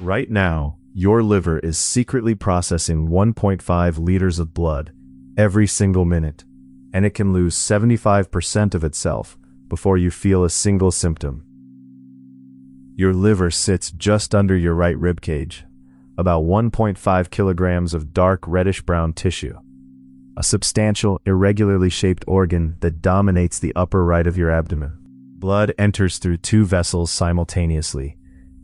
Right now, your liver is secretly processing 1.5 liters of blood every single minute, and it can lose 75% of itself before you feel a single symptom. Your liver sits just under your right rib cage, about 1.5 kilograms of dark reddish-brown tissue, a substantial, irregularly shaped organ that dominates the upper right of your abdomen. Blood enters through two vessels simultaneously.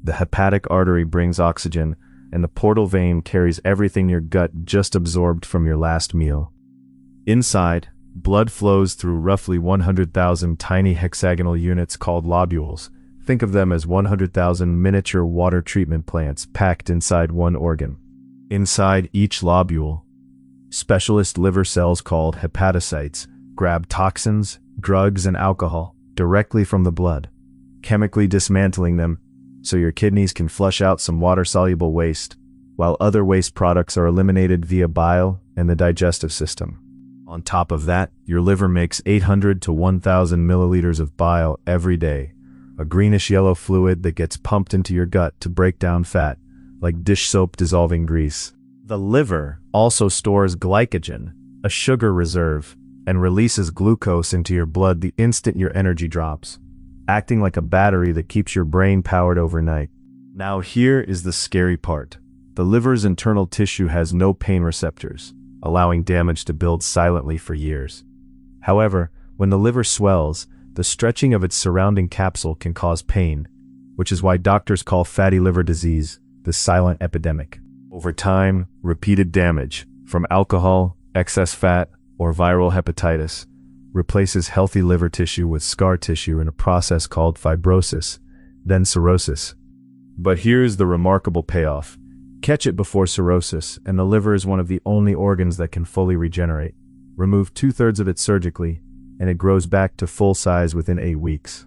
The hepatic artery brings oxygen, and the portal vein carries everything your gut just absorbed from your last meal. Inside, blood flows through roughly 100,000 tiny hexagonal units called lobules. Think of them as 100,000 miniature water treatment plants packed inside one organ. Inside each lobule, specialist liver cells called hepatocytes grab toxins, drugs, and alcohol directly from the blood, chemically dismantling them so your kidneys can flush out some water-soluble waste, while other waste products are eliminated via bile and the digestive system. On top of that, your liver makes 800 to 1,000 milliliters of bile every day, a greenish-yellow fluid that gets pumped into your gut to break down fat, like dish soap dissolving grease. The liver also stores glycogen, a sugar reserve, and releases glucose into your blood the instant your energy drops, acting like a battery that keeps your brain powered overnight. Now here is the scary part. The liver's internal tissue has no pain receptors, allowing damage to build silently for years. However, when the liver swells, the stretching of its surrounding capsule can cause pain, which is why doctors call fatty liver disease the silent epidemic. Over time, repeated damage from alcohol, excess fat, or viral hepatitis replaces healthy liver tissue with scar tissue in a process called fibrosis, then cirrhosis. But here's the remarkable payoff. Catch it before cirrhosis, and the liver is one of the only organs that can fully regenerate. Remove 2/3 of it surgically, and it grows back to full size within 8 weeks.